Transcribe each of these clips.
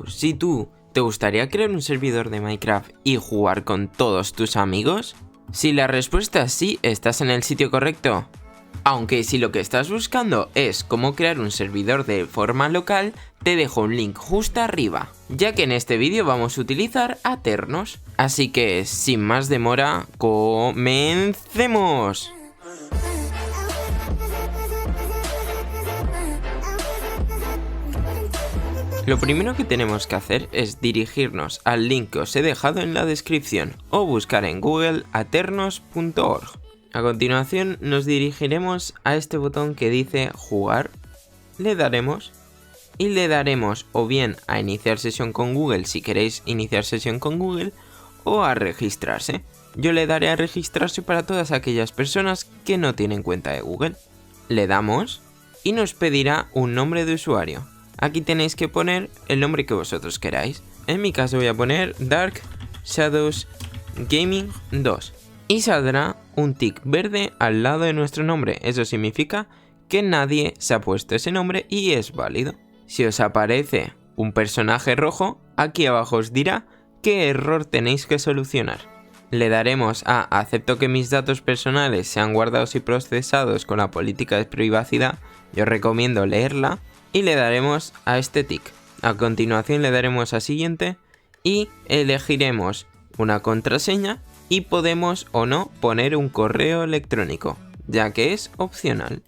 Si tú, ¿te gustaría crear un servidor de Minecraft y jugar con todos tus amigos? Si la respuesta es sí, estás en el sitio correcto. Aunque si lo que estás buscando es cómo crear un servidor de forma local, te dejo un link justo arriba, ya que en este vídeo vamos a utilizar Aternos. Así que, sin más demora, ¡comencemos! Lo primero que tenemos que hacer es dirigirnos al link que os he dejado en la descripción o buscar en Google aternos.org. A continuación nos dirigiremos a este botón que dice jugar, le daremos o bien a iniciar sesión con Google si queréis iniciar sesión con Google o a registrarse. Yo le daré a registrarse para todas aquellas personas que no tienen cuenta de Google. Le damos y nos pedirá un nombre de usuario. Aquí tenéis que poner el nombre que vosotros queráis. En mi caso voy a poner Dark Shadows Gaming 2 y saldrá un tic verde al lado de nuestro nombre. Eso significa que nadie se ha puesto ese nombre y es válido. Si os aparece un personaje rojo, aquí abajo os dirá qué error tenéis que solucionar. Le daremos a acepto que mis datos personales sean guardados y procesados con la política de privacidad. Yo recomiendo leerla. Y le daremos a este tic. A continuación le daremos a siguiente y elegiremos una contraseña y podemos o no poner un correo electrónico, ya que es opcional.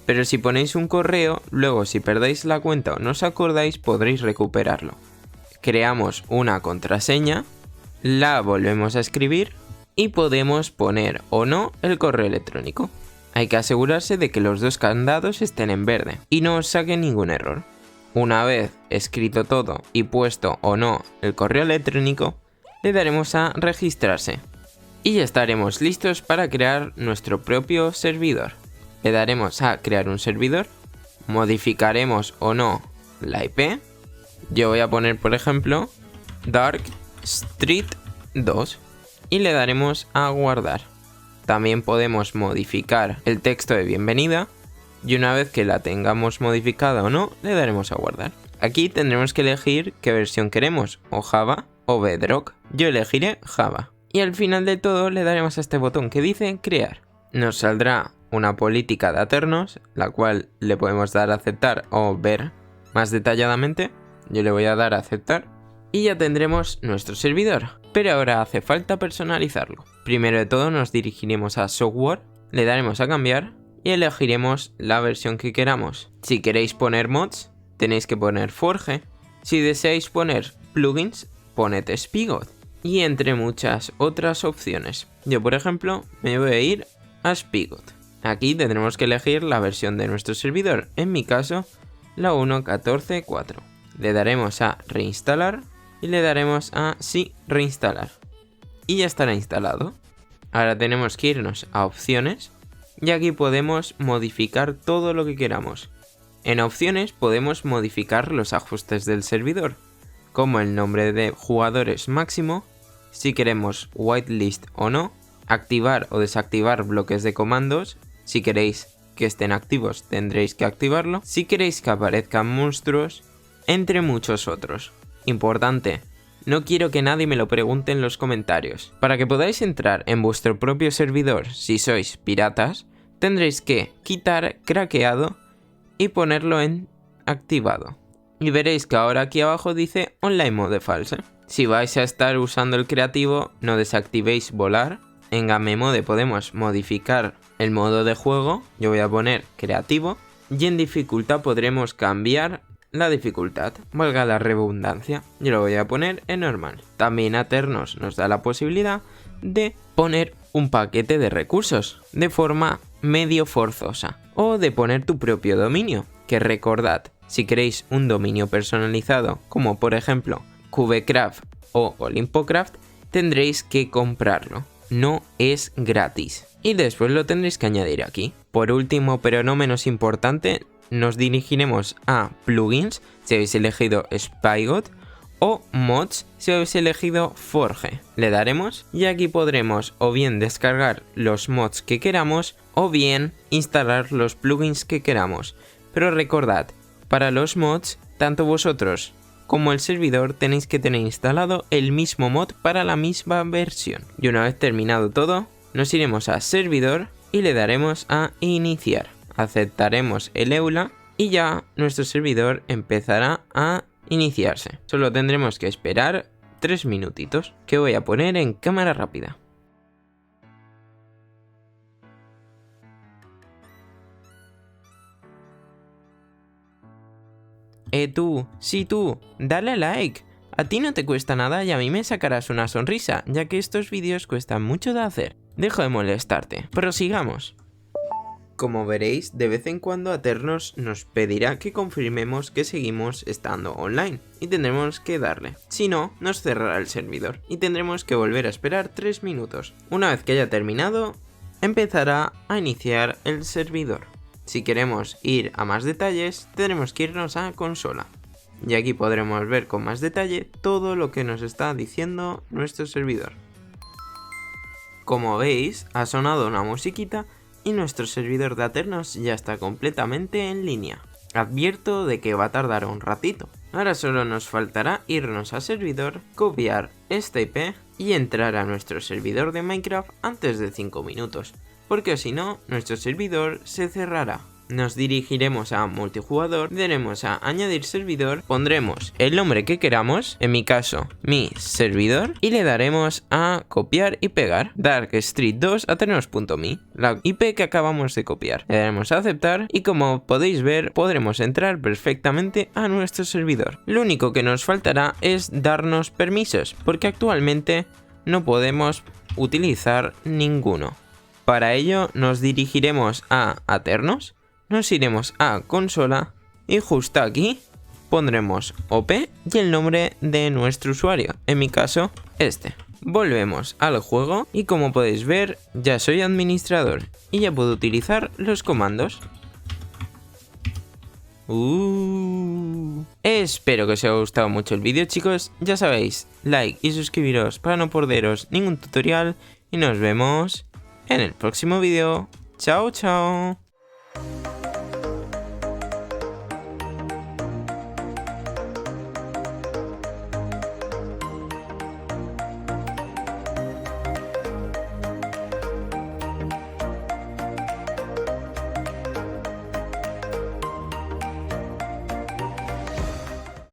Pero si ponéis un correo, luego si perdáis la cuenta o no os acordáis podréis recuperarlo. Creamos una contraseña, la volvemos a escribir y podemos poner o no el correo electrónico. Hay que asegurarse de que los dos candados estén en verde y no os saque ningún error. Una vez escrito todo y puesto o no el correo electrónico, le daremos a registrarse. Y ya estaremos listos para crear nuestro propio servidor. Le daremos a crear un servidor, modificaremos o no la IP. Yo voy a poner por ejemplo Dark Street 2 y le daremos a guardar. También podemos modificar el texto de bienvenida y una vez que la tengamos modificada o no, le daremos a guardar. Aquí tendremos que elegir qué versión queremos, o Java o Bedrock. Yo elegiré Java. Y al final de todo le daremos a este botón que dice crear. Nos saldrá una política de Aternos, la cual le podemos dar a aceptar o ver más detalladamente. Yo le voy a dar a aceptar y ya tendremos nuestro servidor. Pero ahora hace falta personalizarlo. Primero de todo nos dirigiremos a software, le daremos a cambiar y elegiremos la versión que queramos. Si queréis poner mods, tenéis que poner Forge. Si deseáis poner plugins, poned Spigot. Y entre muchas otras opciones. Yo por ejemplo me voy a ir a Spigot. Aquí tendremos que elegir la versión de nuestro servidor. En mi caso, la 1.14.4. Le daremos a reinstalar. Y le daremos a sí, reinstalar. Y ya estará instalado. Ahora tenemos que irnos a opciones. Y aquí podemos modificar todo lo que queramos. En opciones podemos modificar los ajustes del servidor. Como el nombre de jugadores máximo. Si queremos whitelist o no. Activar o desactivar bloques de comandos. Si queréis que estén activos tendréis que activarlo. Si queréis que aparezcan monstruos. Entre muchos otros. Importante, no quiero que nadie me lo pregunte en los comentarios. Para que podáis entrar en vuestro propio servidor si sois piratas, tendréis que quitar craqueado y ponerlo en activado. Y veréis que ahora aquí abajo dice Online Mode False. Si vais a estar usando el creativo, no desactivéis volar. En Game Mode podemos modificar el modo de juego. Yo voy a poner creativo. Y en dificultad podremos cambiar la dificultad, valga la redundancia. Yo lo voy a poner en normal. También Aternos nos da la posibilidad de poner un paquete de recursos de forma medio forzosa o de poner tu propio dominio, que recordad, si queréis un dominio personalizado como por ejemplo Cubecraft o Olympocraft, tendréis que comprarlo, no es gratis y después lo tendréis que añadir aquí. Por último, pero no menos importante, nos dirigiremos a plugins si habéis elegido Spigot o mods si habéis elegido Forge. Le daremos y aquí podremos o bien descargar los mods que queramos o bien instalar los plugins que queramos. Pero recordad, para los mods, tanto vosotros como el servidor tenéis que tener instalado el mismo mod para la misma versión. Y una vez terminado todo, nos iremos a servidor y le daremos a iniciar. Aceptaremos el EULA y ya nuestro servidor empezará a iniciarse. Solo tendremos que esperar 3 minutitos, que voy a poner en cámara rápida. Tú, sí tú, dale a like. A ti no te cuesta nada y a mí me sacarás una sonrisa, ya que estos vídeos cuestan mucho de hacer. Dejo de molestarte, prosigamos. Como veréis, de vez en cuando Aternos nos pedirá que confirmemos que seguimos estando online y tendremos que darle. Si no, nos cerrará el servidor y tendremos que volver a esperar 3 minutos. Una vez que haya terminado, empezará a iniciar el servidor. Si queremos ir a más detalles, tendremos que irnos a consola. Y aquí podremos ver con más detalle todo lo que nos está diciendo nuestro servidor. Como veis, ha sonado una musiquita y nuestro servidor de Aternos ya está completamente en línea. Advierto de que va a tardar un ratito. Ahora solo nos faltará irnos a servidor, copiar esta IP y entrar a nuestro servidor de Minecraft antes de 5 minutos. Porque si no, nuestro servidor se cerrará. Nos dirigiremos a multijugador, daremos a añadir servidor, pondremos el nombre que queramos, en mi caso, mi servidor, y le daremos a copiar y pegar, darkstreet2 aternos.me, la IP que acabamos de copiar. Le daremos a aceptar y como podéis ver, podremos entrar perfectamente a nuestro servidor. Lo único que nos faltará es darnos permisos, porque actualmente no podemos utilizar ninguno. Para ello nos dirigiremos a Aternos, nos iremos a consola y justo aquí pondremos OP y el nombre de nuestro usuario, en mi caso este. Volvemos al juego y como podéis ver ya soy administrador y ya puedo utilizar los comandos. Espero que os haya gustado mucho el vídeo, chicos. Ya sabéis, like y suscribiros para no perderos ningún tutorial y nos vemos en el próximo vídeo. Chao, chao.